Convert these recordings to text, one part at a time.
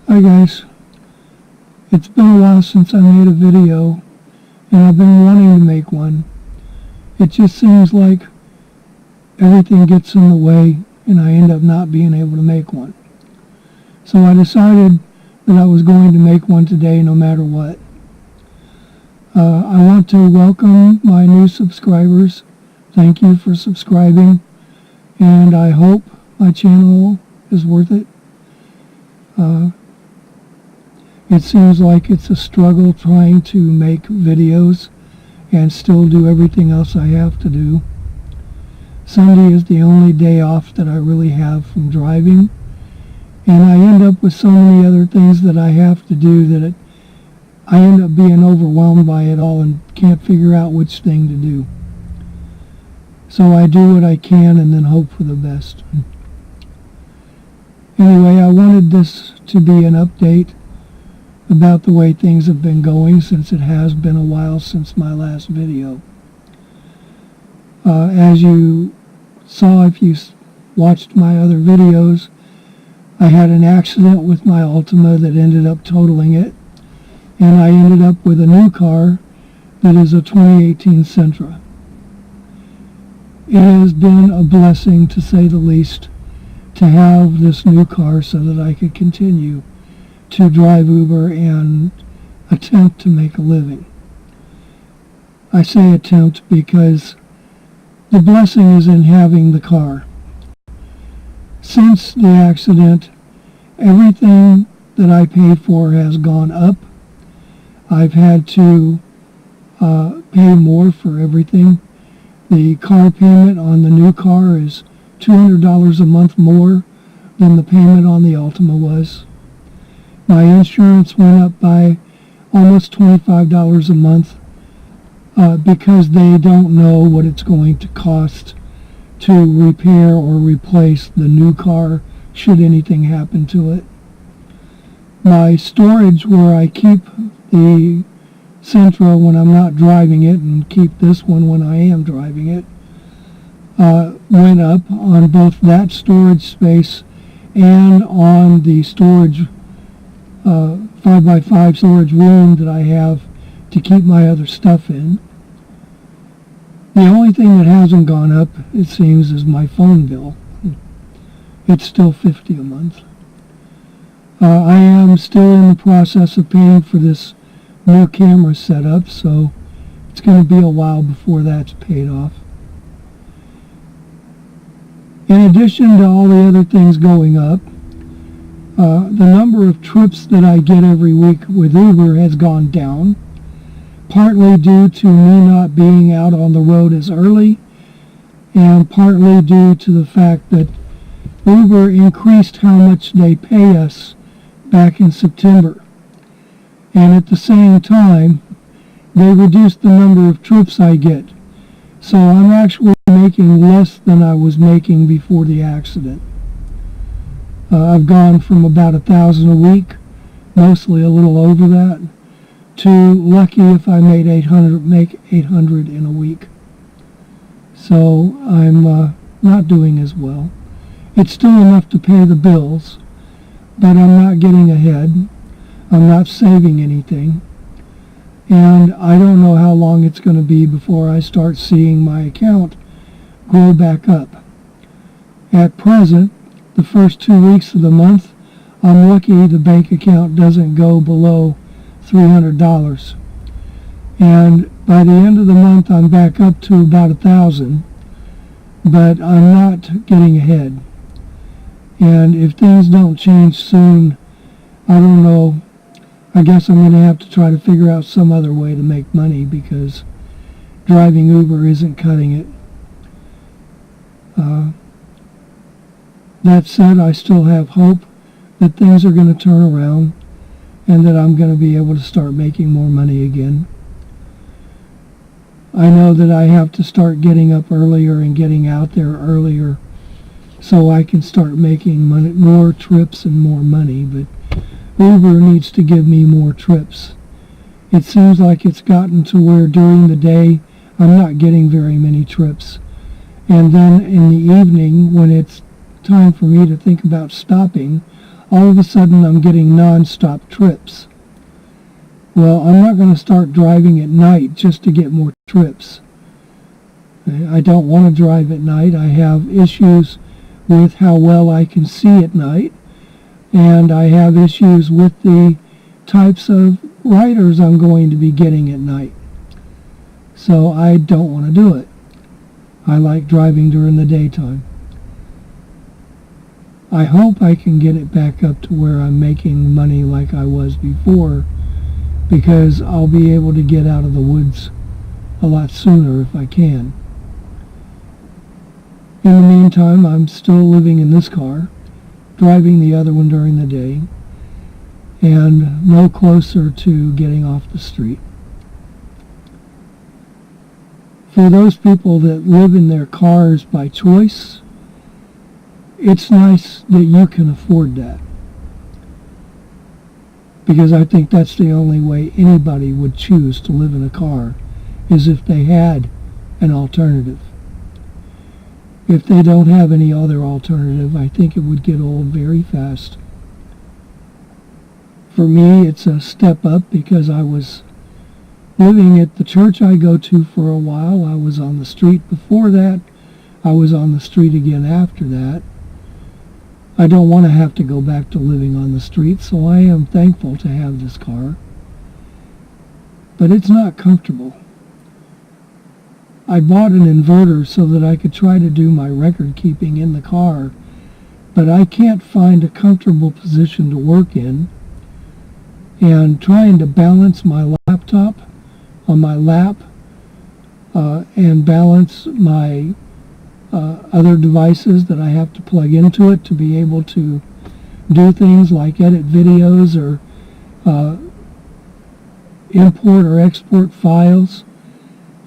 Hi guys, it's been a while since I made a video and I've been wanting to make one. It just seems like everything gets in the way and I end up not being able to make one. So I decided that I was going to make one today no matter what. I want to welcome my new subscribers. Thank you for subscribing, and I hope my channel is worth it. It seems like it's a struggle trying to make videos and still do everything else I have to do. Sunday is the only day off that I really have from driving, and I end up with so many other things that I have to do that I end up being overwhelmed by it all and can't figure out which thing to do. So I do what I can and then hope for the best. Anyway, I wanted this to be an update about the way things have been going, since it has been a while since my last video. As you saw if you watched my other videos, I had an accident with my Altima that ended up totaling it, and I ended up with a new car that is a 2018 Sentra. It has been a blessing, to say the least, to have this new car so that I could continue to drive Uber and attempt to make a living. I say attempt because the blessing is in having the car. Since the accident, everything that I paid for has gone up. I've had to pay more for everything. The car payment on the new car is $200 a month more than the payment on the Altima was. My insurance went up by almost $25 a month because they don't know what it's going to cost to repair or replace the new car should anything happen to it. My storage, where I keep the Sentra when I'm not driving it and keep this one when I am driving it, went up on both that storage space and on the storage 5x5 storage room that I have to keep my other stuff in. The only thing that hasn't gone up, it seems, is my phone bill. It's still $50 a month. I am still in the process of paying for this new camera setup, so it's going to be a while before that's paid off. In addition to all the other things going up, the number of trips that I get every week with Uber has gone down, partly due to me not being out on the road as early, and partly due to the fact that Uber increased how much they pay us back in September. And at the same time, they reduced the number of trips I get. So I'm actually making less than I was making before the accident. I've gone from about 1,000 a week, mostly a little over that, to lucky if I made 800 in a week. So I'm not doing as well. It's still enough to pay the bills, but I'm not getting ahead. I'm not saving anything. And I don't know how long it's going to be before I start seeing my account grow back up. At present, the first 2 weeks of the month, I'm lucky the bank account doesn't go below $300. And by the end of the month, I'm back up to about 1,000, but I'm not getting ahead. And if things don't change soon, I don't know, I guess I'm going to have to try to figure out some other way to make money, because driving Uber isn't cutting it. That said, I still have hope that things are going to turn around and that I'm going to be able to start making more money again. I know that I have to start getting up earlier and getting out there earlier so I can start making more trips and more money, but Uber needs to give me more trips. It seems like it's gotten to where during the day I'm not getting very many trips. And then in the evening, when it's time for me to think about stopping, all of a sudden I'm getting non-stop trips. Well, I'm not going to start driving at night just to get more trips. I don't want to drive at night. I have issues with how well I can see at night, and I have issues with the types of riders I'm going to be getting at night. So I don't want to do it. I like driving during the daytime. I hope I can get it back up to where I'm making money like I was before, because I'll be able to get out of the woods a lot sooner if I can. In the meantime, I'm still living in this car, driving the other one during the day, and no closer to getting off the street. For those people that live in their cars by choice, it's nice that you can afford that. Because I think that's the only way anybody would choose to live in a car, is if they had an alternative. If they don't have any other alternative, I think it would get old very fast. For me, it's a step up because I was living at the church I go to for a while. I was on the street before that. I was on the street again after that. I don't want to have to go back to living on the street, so I am thankful to have this car. But it's not comfortable. I bought an inverter so that I could try to do my record keeping in the car, but I can't find a comfortable position to work in, and trying to balance my laptop on my lap and balance my other devices that I have to plug into it to be able to do things like edit videos or import or export files.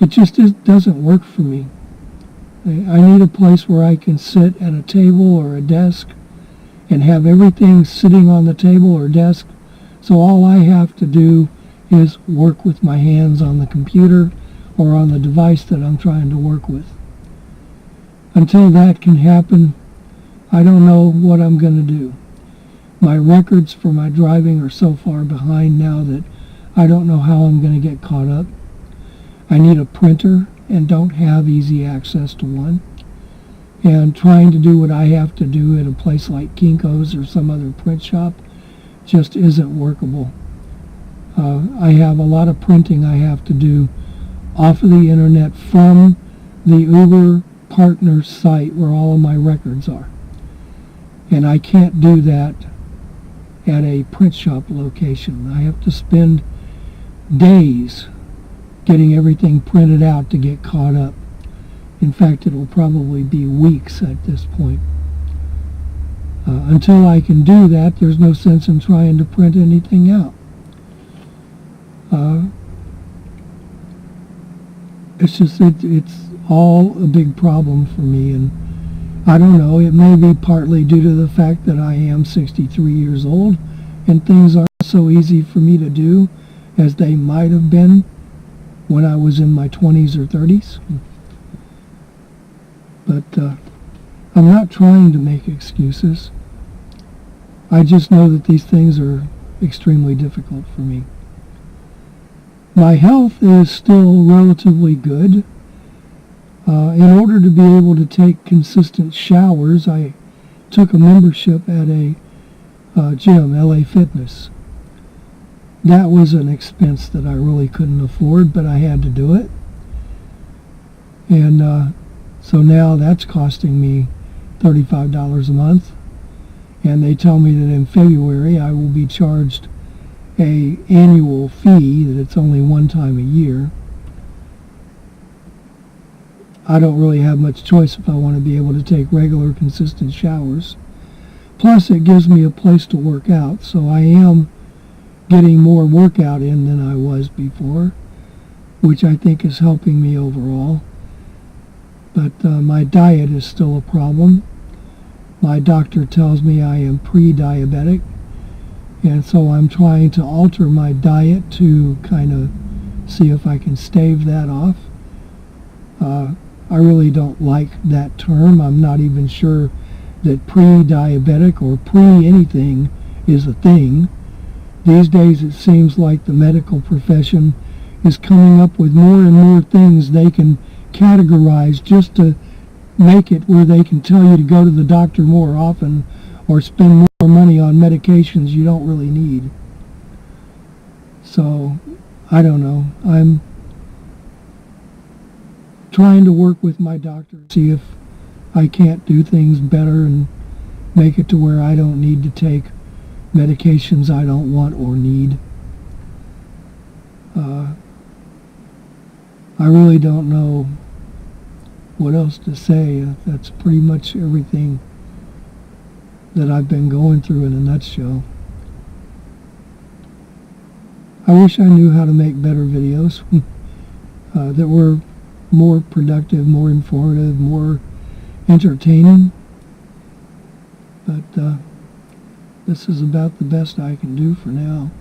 It just doesn't work for me. I need a place where I can sit at a table or a desk and have everything sitting on the table or desk, so all I have to do is work with my hands on the computer or on the device that I'm trying to work with. Until that can happen, I don't know what I'm going to do. My records for my driving are so far behind now that I don't know how I'm going to get caught up. I need a printer and don't have easy access to one. And trying to do what I have to do at a place like Kinko's or some other print shop just isn't workable. I have a lot of printing I have to do off of the internet from the Uber partner site where all of my records are. And I can't do that at a print shop location. I have to spend days getting everything printed out to get caught up. In fact, it'll probably be weeks at this point. Until I can do that, there's no sense in trying to print anything out. It's all a big problem for me, and I don't know, it may be partly due to the fact that I am 63 years old and things aren't so easy for me to do as they might have been when I was in my 20s or 30s. But I'm not trying to make excuses. I just know that these things are extremely difficult for me. My health is still relatively good. In order to be able to take consistent showers, I took a membership at a gym, LA Fitness. That was an expense that I really couldn't afford, but I had to do it. And so now that's costing me $35 a month. And they tell me that in February I will be charged an annual fee, that it's only one time a year. I don't really have much choice if I want to be able to take regular, consistent showers. Plus, it gives me a place to work out, so I am getting more workout in than I was before, which I think is helping me overall. But my diet is still a problem. My doctor tells me I am pre-diabetic, and so I'm trying to alter my diet to kind of see if I can stave that off. I really don't like that term. I'm not even sure that pre-diabetic or pre-anything is a thing. These days it seems like the medical profession is coming up with more and more things they can categorize just to make it where they can tell you to go to the doctor more often or spend more money on medications you don't really need. So, I don't know. I'm trying to work with my doctor, see if I can't do things better and make it to where I don't need to take medications I don't want or need. I really don't know what else to say. That's pretty much everything that I've been going through in a nutshell. I wish I knew how to make better videos that were more productive, more informative, more entertaining. But this is about the best I can do for now.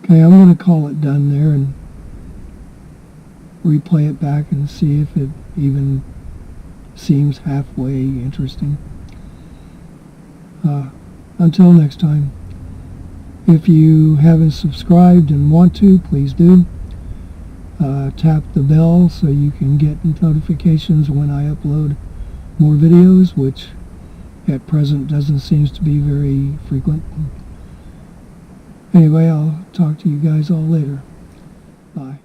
Okay, I'm going to call it done there and replay it back and see if it even seems halfway interesting. Until next time, if you haven't subscribed and want to, please do. Tap the bell so you can get notifications when I upload more videos, which at present doesn't seem to be very frequent. Anyway, I'll talk to you guys all later. Bye.